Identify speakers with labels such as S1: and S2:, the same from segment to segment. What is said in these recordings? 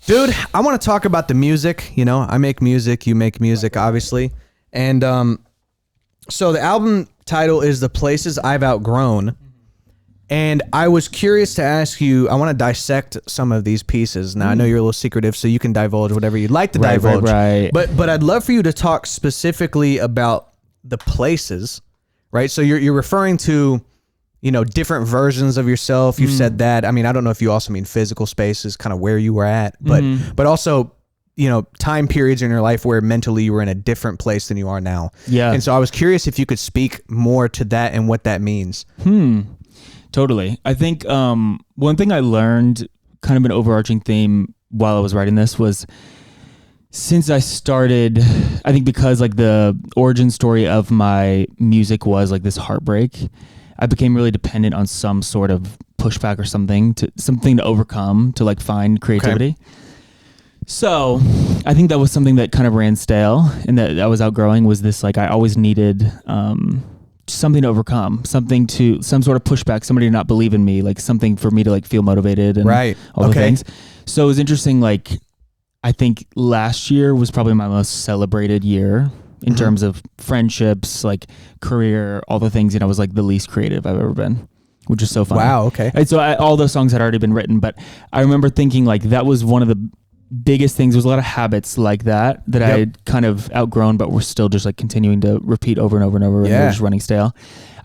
S1: Dude, I want to talk about the music. You know, I make music, you make music, obviously. And so the album title is The Places I've Outgrown. And I was curious to ask you, I want to dissect some of these pieces. Now, I know you're a little secretive, so you can divulge whatever you'd like to divulge.
S2: Right.
S1: But I'd love for you to talk specifically about the places, right? So you're referring to, you know, different versions of yourself. You've said that. I mean, I don't know if you also mean physical spaces, kind of where you were at, but also, you know, time periods in your life where mentally you were in a different place than you are now.
S2: Yeah.
S1: And so I was curious if you could speak more to that and what that means.
S2: Totally. I think one thing I learned, kind of an overarching theme while I was writing this, was since I started, I think because like the origin story of my music was like this heartbreak, I became really dependent on some sort of pushback or something to overcome, to like find creativity. Okay. So I think that was something that kind of ran stale and that I was outgrowing, was this, like, I always needed something to overcome, some sort of pushback, somebody to not believe in me, like something for me to like feel motivated and all the things. So it was interesting. Like, I think last year was probably my most celebrated year in terms of friendships, like career, all the things. And I was like the least creative I've ever been, which is so fun.
S1: Wow. Okay.
S2: And so all those songs had already been written, but I remember thinking like that was one of the biggest things. There's a lot of habits like that I had kind of outgrown, but we're still just like continuing to repeat over and over and over, and we're just running stale.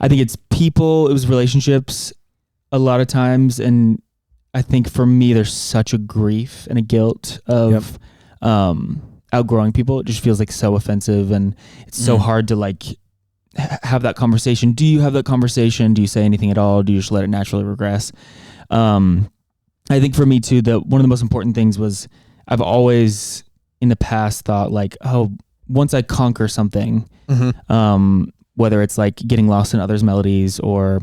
S2: I think it's people, it was relationships a lot of times, and I think for me there's such a grief and a guilt of outgrowing people. It just feels like so offensive, and it's so hard to like have that conversation. Do you have that conversation? Do you say anything at all? Do you just let it naturally regress? I think for me too, one of the most important things was I've always in the past thought like, oh, once I conquer something, whether it's like getting lost in others' melodies or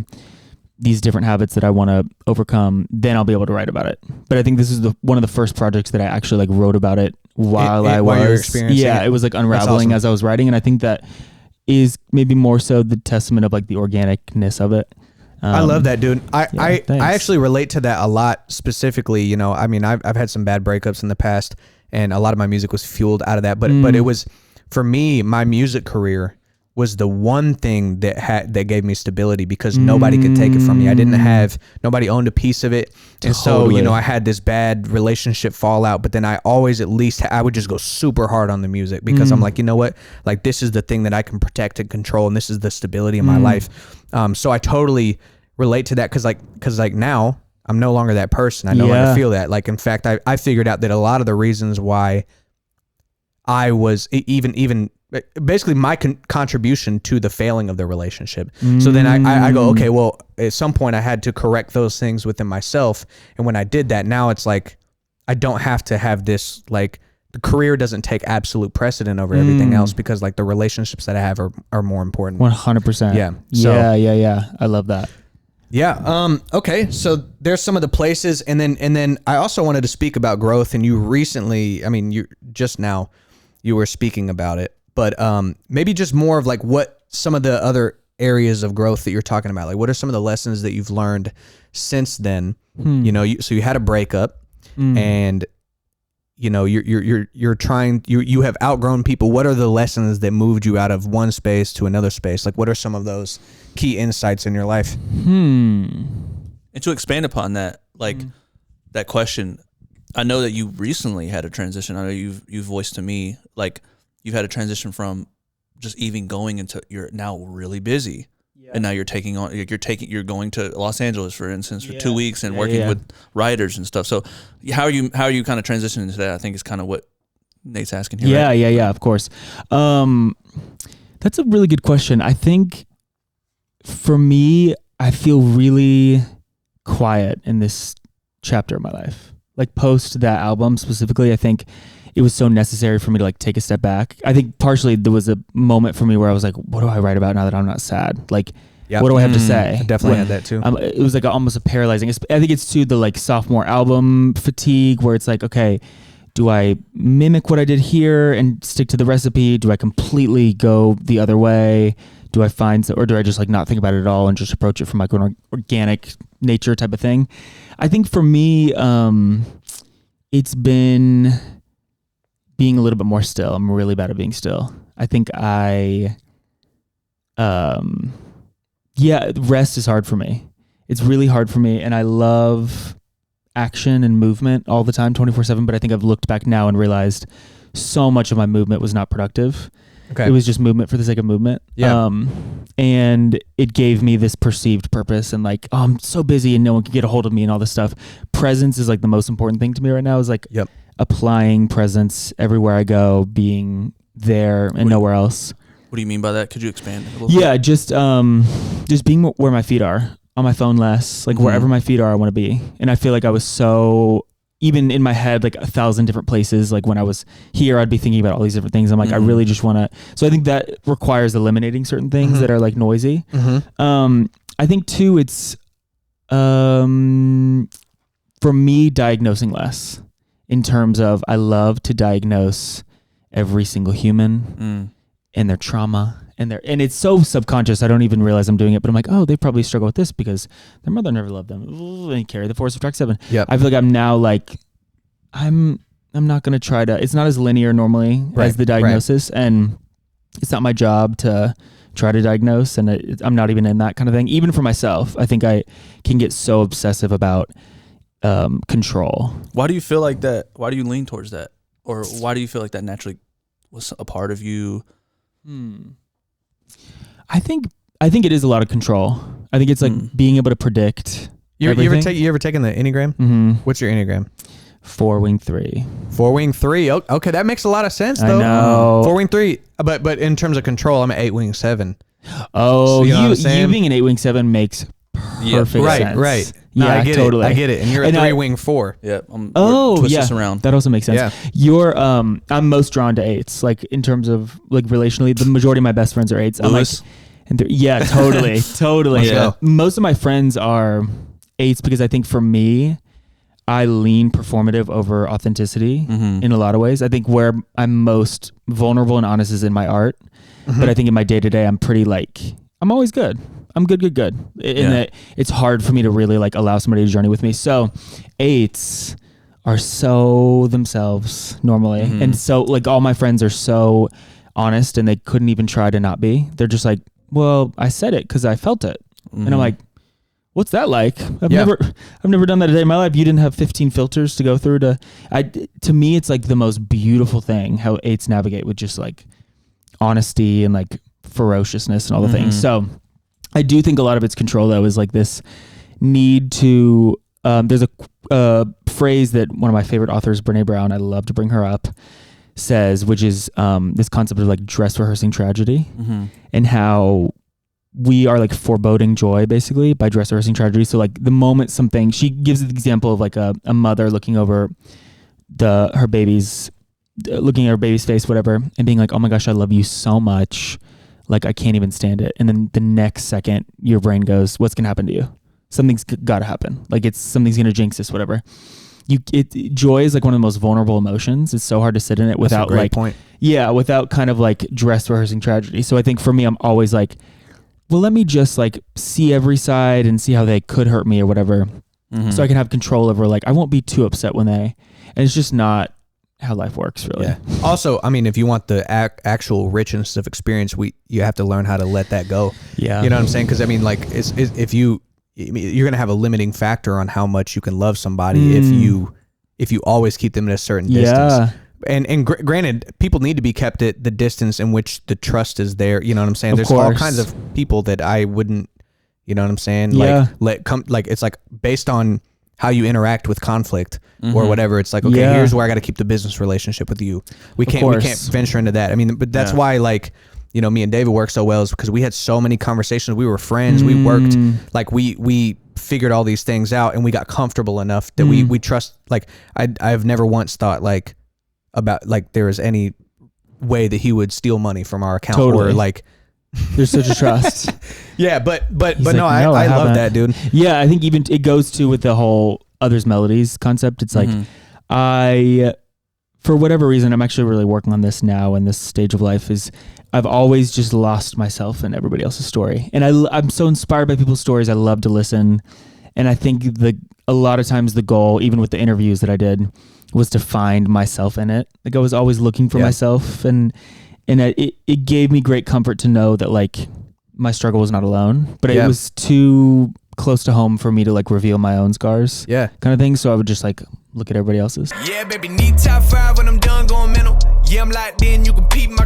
S2: these different habits that I want to overcome, then I'll be able to write about it. But I think this is one of the first projects that I actually like wrote about it while you were experiencing it. It was like unraveling as I was writing. And I think that is maybe more so the testament of like the organicness of it.
S1: I love that, dude. I actually relate to that a lot specifically. You know, I mean, I've had some bad breakups in the past, and a lot of my music was fueled out of that. But it was, for me, my music career was the one thing that gave me stability, because nobody could take it from me. Nobody owned a piece of it. And so, you know, I had this bad relationship fallout, but then I always, I would just go super hard on the music, because I'm like, you know what? Like, this is the thing that I can protect and control, and this is the stability in my life. So I totally relate to that, because now I'm no longer that person. I no longer feel that. Like, in fact, I figured out that a lot of the reasons why I was even basically my contribution to the failing of the relationship. So then I go, okay, well, at some point I had to correct those things within myself. And when I did that, now it's like, I don't have to have this, like, the career doesn't take absolute precedent over everything else, because like the relationships that I have are more important.
S2: 100%.
S1: Yeah.
S2: So, yeah. I love that.
S1: Yeah. Okay. So there's some of the places, and then I also wanted to speak about growth. And you recently, I mean, you were speaking about it, but maybe just more of like what some of the other areas of growth that you're talking about. Like, what are some of the lessons that you've learned since then? You know, so you had a breakup, and you know, you're trying, you have outgrown people. What are the lessons that moved you out of one space to another space? Like, what are some of those key insights in your life?
S3: And to expand upon that, like that question, I know that you recently had a transition. I know you've voiced to me, like, you've had a transition from just even going into, you're now really busy. And now you're going to Los Angeles, for instance, for 2 weeks and working with writers and stuff. So how are you kind of transitioning into that? I think is kind of what Nate's asking here.
S2: Yeah,
S3: right?
S2: yeah, of course. That's a really good question. I think for me, I feel really quiet in this chapter of my life. Like, post that album specifically, I think it was so necessary for me to like take a step back. I think partially there was a moment for me where I was like, what do I write about now that I'm not sad? Like, what do I have to say?
S1: I definitely had that too.
S2: It was like almost a paralyzing. I think it's too the like sophomore album fatigue, where it's like, okay, do I mimic what I did here and stick to the recipe? Do I completely go the other way? Do I or do I just like not think about it at all and just approach it from like an organic nature type of thing? I think for me, it's been being a little bit more still. I'm really bad at being still. I think rest is hard for me. It's really hard for me, and I love action and movement all the time, 24/7, but I think I've looked back now and realized so much of my movement was not productive. Okay. It was just movement for the sake of movement. Yeah. And it gave me this perceived purpose and like, oh, I'm so busy and no one can get a hold of me and all this stuff. Presence is like the most important thing to me right now, is like applying presence everywhere I go, being there and nowhere else.
S3: What do you mean by that? Could you expand a little bit?
S2: Yeah, just being where my feet are, on my phone less, like wherever my feet are, I want to be. And I feel like I was so, even in my head, like 1,000 different places, like when I was here, I'd be thinking about all these different things. I'm like, I really just want to, so I think that requires eliminating certain things that are like noisy. I think too, it's, for me, diagnosing less in terms of, I love to diagnose every single human and their trauma. And it's so subconscious. I don't even realize I'm doing it, but I'm like, oh, they probably struggle with this because their mother never loved them. And carry the force of track 7. Yep. I feel like I'm now like, I'm not going to try to, it's not as linear normally as the diagnosis. And it's not my job to try to diagnose. And I'm not even in that kind of thing. Even for myself, I think I can get so obsessive about control.
S3: Why do you feel like that? Why do you lean towards that? Or why do you feel like that naturally was a part of you?
S2: I think it is a lot of control. I think it's like being able to predict.
S1: You ever taken the Enneagram? What's your Enneagram?
S2: 4-wing 3.
S1: 4-wing 3. Okay, that makes a lot of sense though.
S2: I know.
S1: 4-wing 3. But in terms of control, I'm an 8-wing 7.
S2: Oh, so you being an 8-wing 7 makes perfect sense.
S1: Right.
S2: Yeah,
S1: I get
S2: totally.
S1: it. I get it. And you're a 3-wing 4.
S3: Yeah. Twist this around.
S2: That also makes sense. Yeah. You're I'm most drawn to 8s. Like in terms of like relationally, the majority of my best friends are 8s.
S3: Lewis?
S2: I'm like, and totally. Totally.
S1: Yeah.
S2: Most of my friends are 8s because I think for me, I lean performative over authenticity in a lot of ways. I think where I'm most vulnerable and honest is in my art. But I think in my day-to-day, I'm pretty like, I'm always good. I'm good. In that it's hard for me to really like allow somebody to journey with me. So 8s are so themselves normally. And so like all my friends are so honest and they couldn't even try to not be. They're just like, well, I said it because I felt it. And I'm like, what's that like? I've never done that a day in my life. You didn't have 15 filters to go through to me, it's like the most beautiful thing how 8s navigate with just like honesty and like ferociousness and all the things. So I do think a lot of its control though is like this need to, there's a phrase that one of my favorite authors, Brene Brown, I love to bring her up, says, which is this concept of like dress rehearsing tragedy and how we are like foreboding joy basically by dress rehearsing tragedy. So like the moment something, she gives the example of like a mother looking over her baby's, looking at her baby's face, whatever, and being like, oh my gosh, I love you so much. Like I can't even stand it. And then the next second your brain goes, what's going to happen to you? Something's got to happen. Like something's going to jinx this, whatever. Joy is like one of the most vulnerable emotions. It's so hard to sit in it without like, point. Yeah, without kind of like dress rehearsing tragedy. So I think for me, I'm always like, well, let me just like see every side and see how they could hurt me or whatever. So I can have control over like, I won't be too upset and it's just not how life works really.
S1: Yeah. Also, I mean, if you want the actual richness of experience, you have to learn how to let that go. Yeah. You know what I'm saying? Cause I mean, like if you're going to have a limiting factor on how much you can love somebody if you always keep them at a certain distance. And granted, people need to be kept at the distance in which the trust is there. You know what I'm saying? There's all kinds of people that I wouldn't, you know what I'm saying?
S2: Yeah.
S1: Like it's like based on how you interact with conflict or whatever. It's like, okay, here's where I got to keep the business relationship with you. We can't venture into that. I mean, but that's why like, you know, me and David work so well is because we had so many conversations. We were friends. We worked like we figured all these things out and we got comfortable enough that we trust. Like I've never once thought like about like there was any way that he would steal money from our account or like
S2: there's such a trust.
S1: Yeah, but no, I love that, dude.
S2: Yeah, I think even it goes to with the whole others melodies concept. It's like for whatever reason, I'm actually really working on this now in this stage of life is I've always just lost myself in everybody else's story. And I'm so inspired by people's stories. I love to listen. And I think a lot of times the goal, even with the interviews that I did, was to find myself in it. Like I was always looking for myself, and it gave me great comfort to know that like my struggle was not alone, but it was too close to home for me to like reveal my own scars, kind of thing. So I would just like look at everybody else's.
S4: Yeah, baby, need top 5 when I'm done going mental. Yeah, I'm locked in, you can peep my